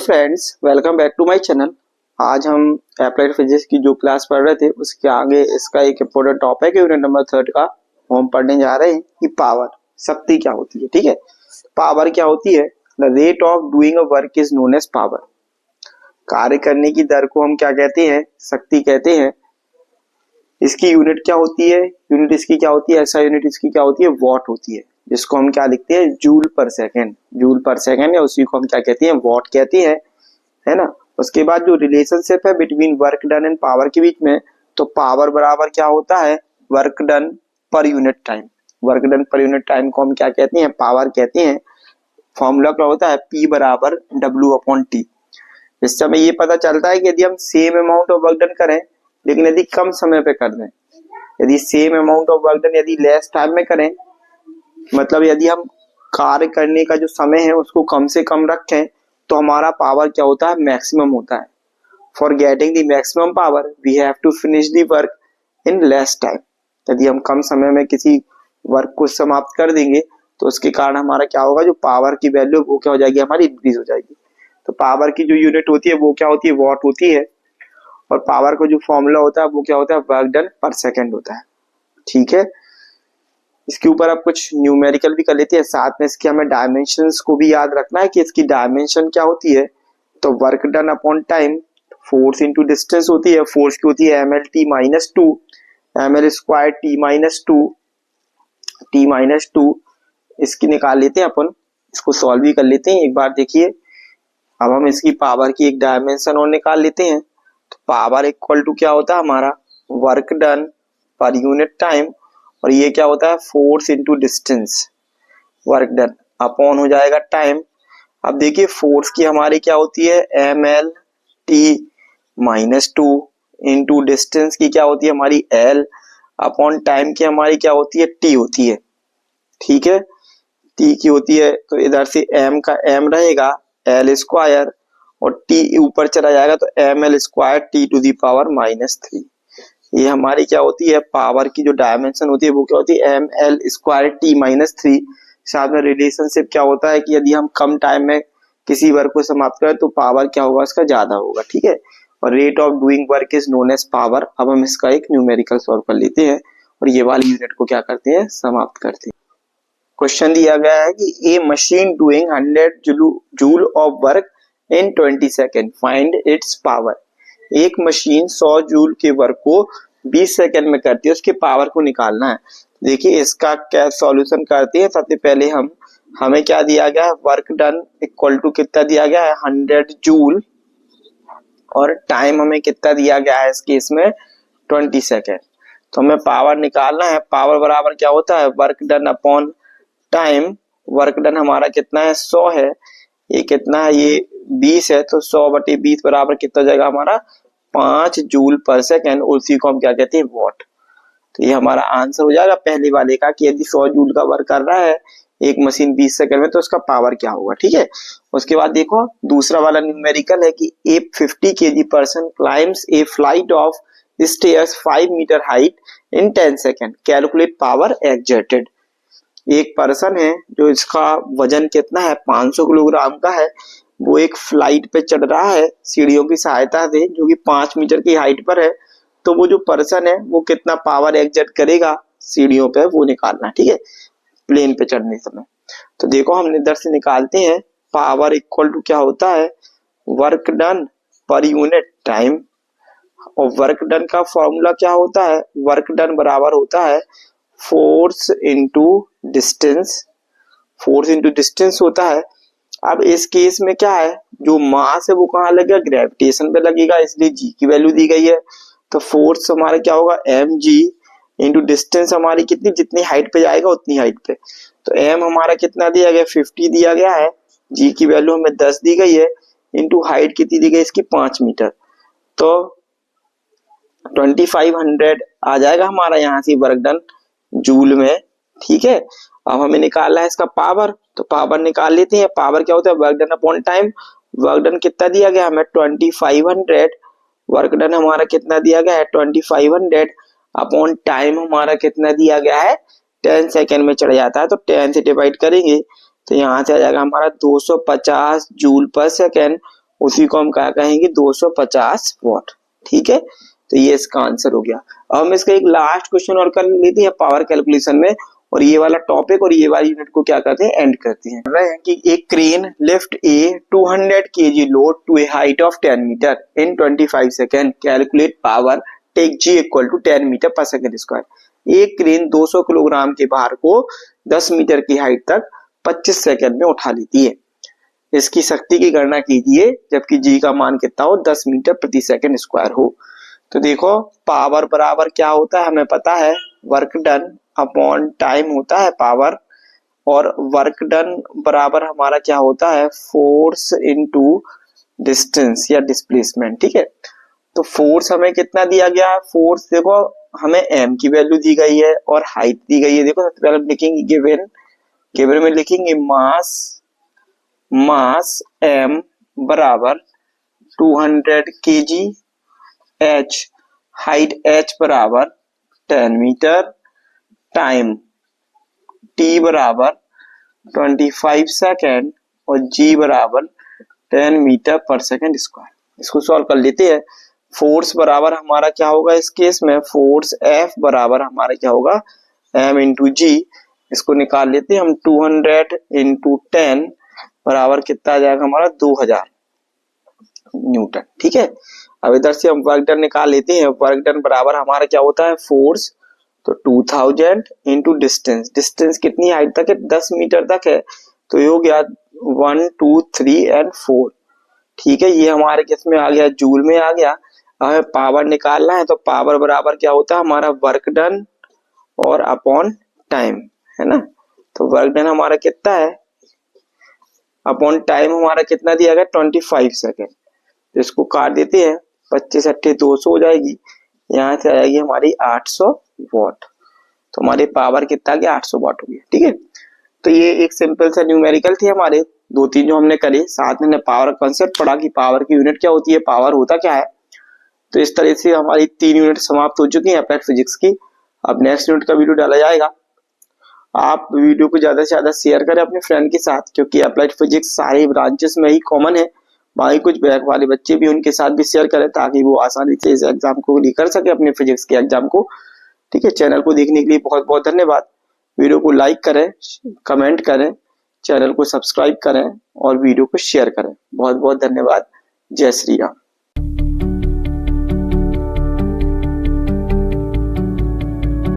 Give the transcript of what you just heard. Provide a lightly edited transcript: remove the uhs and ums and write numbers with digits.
Friends, welcome back to my channel. आज हम applied physics की जो क्लास पढ़ रहे थे उसके आगे इसका एक इम्पोर्टेंट टॉपिक है यूनिट नंबर 3 का। हम पढ़ने जा रहे हैं कि पावर, शक्ति क्या होती है। ठीक है, पावर क्या होती है? The rate of doing a work is known as power. कार्य करने की दर को हम क्या कहते हैं? शक्ति कहते हैं। इसकी यूनिट क्या होती है? यूनिट इसकी क्या होती है? ऐसा यूनिट इसकी क्या होती है? वॉट होती है, जिसको हम क्या लिखते हैं? जूल पर सेकेंड। जूल पर सेकेंड या उसी को हम क्या कहते हैं? वॉट कहते हैं, है ना। उसके बाद जो रिलेशनशिप है between work done and power के बीच में, तो पावर बराबर क्या होता है? Work done per unit time. Work done per unit time को हम क्या कहते हैं? पावर कहते हैं। फॉर्मूला क्या होता है? P बराबर W/T। इससे हमें ये पता चलता है कि यदि हम same amount of work done करें लेकिन यदि कम समय पे कर दें, यदि same amount of work done यदि लेस टाइम में करें, मतलब यदि हम कार्य करने का जो समय है उसको कम से कम रखें, तो हमारा पावर क्या होता है? मैक्सिमम होता है। For getting the maximum power we have to finish the work in less time. यदि हम कम समय में किसी वर्क को समाप्त कर देंगे तो उसके कारण हमारा क्या होगा? जो पावर की वैल्यू वो क्या हो जाएगी? हमारी इंक्रीज हो जाएगी। तो पावर की जो यूनिट होती है वो क्या होती है? वॉट होती है। और पावर का जो फॉर्मूला होता है वो क्या होता है? वर्क डन पर सेकेंड होता है। ठीक है, इसके ऊपर आप कुछ न्यूमेरिकल भी कर लेते हैं, साथ में इसके हमें डायमेंशंस को भी याद रखना है कि इसकी डायमेंशन क्या होती है। तो work done upon time, force into distance होती है। फोर्स की होती है ml/t-2, ml²t-2। इसकी निकाल लेते हैं अपन, इसको सॉल्व भी कर लेते हैं एक बार। देखिए, अब हम इसकी पावर की एक डायमेंशन और निकाल लेते हैं। तो पावर इक्वल टू क्या होता है हमारा? Work done per unit time, और ये क्या होता है? Force into distance, work done upon हो जाएगा टाइम। अब देखिए, फोर्स की हमारी क्या होती है? ml/t-2 इंटू डिस्टेंस की क्या होती है हमारी? L अपॉन टाइम की हमारी क्या होती है? T होती है। ठीक है, T की होती है तो इधर से M का M रहेगा L² और T ऊपर चला जाएगा तो ml²t⁻⁻3। ये हमारी क्या होती है? पावर की जो डायमेंशन होती है वो क्या होती है? ml²t-3। साथ में रिलेशनशिप क्या होता है कि यदि हम कम टाइम में किसी वर्क को समाप्त करें तो पावर क्या होगा? उसका ज्यादा होगा। ठीक है, और rate of doing work is known as power. अब हम इसका एक न्यूमेरिकल सॉल्व कर लेते हैं और ये वाली यूनिट को क्या करते हैं? समाप्त करते हैं। क्वेश्चन दिया गया है कि a machine doing 100 joule of work in 20 second, find its power. एक मशीन 100 जूल के वर्क को 20 सेकेंड में करती है, उसके पावर को निकालना है। देखिए, इसका क्या सॉल्यूशन करते हैं। सबसे पहले हमें क्या दिया गया है? वर्क डन इक्वल टू कितना दिया गया है? 100 जूल, और टाइम हमें कितना दिया गया है इस केस में? 20 सेकेंड। तो हमें पावर निकालना है। पावर बराबर क्या होता है? Work done upon time. Work done हमारा कितना है? 100 है। ये कितना है? ये 20 है। तो 100/20 बराबर कितना जाएगा हमारा? 5 जूल पर सेकेंड। उसी को हम क्या कहते हैं? वॉट। तो ये हमारा आंसर हो जाएगा पहले वाले का कि यदि 100 जूल का वर्क कर रहा है एक मशीन 20 सेकंड में तो उसका पावर क्या होगा। ठीक है, उसके बाद देखो दूसरा वाला न्यूमेरिकल है कि a 50 kg person climbs a flight of stairs 5 metre height in 10 second, calculate power exerted. एक पर्सन है जो इसका वजन कितना है? 500 किलोग्राम का है। वो एक फ्लाइट पे चढ़ रहा है सीढ़ियों की सहायता से, जो कि 5 मीटर की हाइट पर है। तो वो जो पर्सन है वो कितना पावर एक्सर्ट करेगा सीढ़ियों पे, वो निकालना है। ठीक है, प्लेन पे चढ़ने समय। तो देखो, हम इधर से निकालते हैं। पावर इक्वल टू क्या होता है? Work done per unit time, और वर्क डन का फॉर्मूला क्या होता है? वर्क डन बराबर होता है force into distance. Force into distance होता है। अब इस केस में क्या है? जो मास है वो कहाँ लगेगा? ग्रेविटेशन पे लगेगा, इसलिए जी की वैल्यू दी गई है। तो फोर्स हमारा क्या होगा? mg इंटू डिस्टेंस हमारी कितनी, जितनी हाइट पे जाएगा उतनी हाइट पे। तो m हमारा कितना दिया गया? 50 दिया गया है। g की वैल्यू हमें 10 दी गई है, इंटू हाइट कितनी दी गई इसकी? 5 मीटर। तो 2500 आ जाएगा हमारा यहाँ से वर्क डन जूल में। ठीक है, अब हमें निकालना है इसका पावर। तो पावर निकाल लेते हैं। पावर क्या होता है? Work done upon time. Work done कितना दिया गया हमें? 2500। वर्क डन हमारा कितना दिया गया है? 2500 अपॉन टाइम हमारा कितना दिया गया है? 10 सेकेंड में चढ़ जाता है, तो 10 से डिवाइड करेंगे तो यहाँ से आ जाएगा हमारा 250 जूल पर सेकेंड। उसी को हम क्या कहेंगे 250 वॉट। ठीक है, तो ये इसका आंसर हो गया। अब हम इसका एक लास्ट क्वेश्चन और कर लेते हैं पावर कैलकुलेशन में, और ये वाला टॉपिक और ये वाली यूनिट को क्या करते हैं, एंड करते हैं। रहे हैं कि एक crane lift a 200 kg load to a height of 10 metre in 25 second, calculate power, take g equal to 10 metre per second square. एक क्रेन 200 किलोग्राम के भार को 10 मीटर की हाइट तक 25 सेकेंड में उठा लेती है। इसकी शक्ति की गणना कीजिए जबकि जी का मान कितना हो, 10 मीटर प्रति सेकेंड स्क्वायर हो। तो देखो पावर बराबर क्या होता है, हमें पता है वर्क डन अपॉन टाइम होता है पावर, और वर्क डन बराबर हमारा क्या होता है, फोर्स इनटू डिस्टेंस या डिस्प्लेसमेंट। ठीक है, तो फोर्स हमें कितना दिया गया है, फोर्स देखो हमें m की वैल्यू दी गई है और हाइट दी गई है। देखो सबसे पहले लिखेंगे गिवन, गिवन में लिखेंगे मास m बराबर 200 kg, h हाइट h बराबर 10 मीटर, टाइम t बराबर 25 सेकेंड और g बराबर 10 मीटर पर सेकेंड स्क्वायर। इसको सॉल्व कर लेते हैं। फोर्स बराबर हमारा क्या होगा इस केस में, फोर्स F बराबर हमारा क्या होगा, m इंटू जी। इसको निकाल लेते हैं हम, 200 इंटू 10 बराबर कितना आ जाएगा हमारा 2000 न्यूटन। ठीक है, अब इधर से हम वर्क डन निकाल लेते हैं। वर्क डन बराबर हमारा क्या होता है, फोर्स, तो 2000 इंटू डिस्टेंस, डिस्टेंस कितनी हाइट तक है, 10 मीटर तक है, तो ये हो गया 1 2 3 और 4। ठीक है, ये हमारे किस में आ गया, जूल में आ गया। हमें पावर निकालना है, तो पावर बराबर क्या होता है हमारा वर्क डन और अपॉन टाइम, है ना। तो वर्क डन हमारा कितना है, अपॉन टाइम हमारा कितना दिया गया 25 सेकेंड। तो इसको काट देते हैं, 25 अट्ठे 200 हो जाएगी, यहाँ से आएगी हमारी 800 वॉट। तो हमारी पावर कितना गया 800 वॉट हो गया। ठीक है, तो ये एक सिंपल सा न्यूमेरिकल थे हमारे 2-3 जो हमने करे, साथ में पावर कॉन्सेप्ट पढ़ा कि पावर की यूनिट क्या होती है, पावर होता क्या है। तो इस तरह से हमारी 3 यूनिट समाप्त हो चुकी हैं अप्लाइड फिजिक्स की। अब नेक्स्ट यूनिट का वीडियो डाला जाएगा। आप वीडियो को ज्यादा से ज्यादा शेयर करें अपने फ्रेंड के साथ, क्योंकि अप्लाइड फिजिक्स सारे ब्रांचेस में ही कॉमन है। बाकी कुछ बैक वाले बच्चे भी उनके साथ भी शेयर करें ताकि वो आसानी से इस एग्जाम को कर सके, अपने फिजिक्स के एग्जाम को। ठीक है, चैनल को देखने के लिए बहुत बहुत धन्यवाद। वीडियो को लाइक करें, कमेंट करें, चैनल को सब्सक्राइब करें और वीडियो को शेयर करें। बहुत बहुत धन्यवाद। जय श्री राम।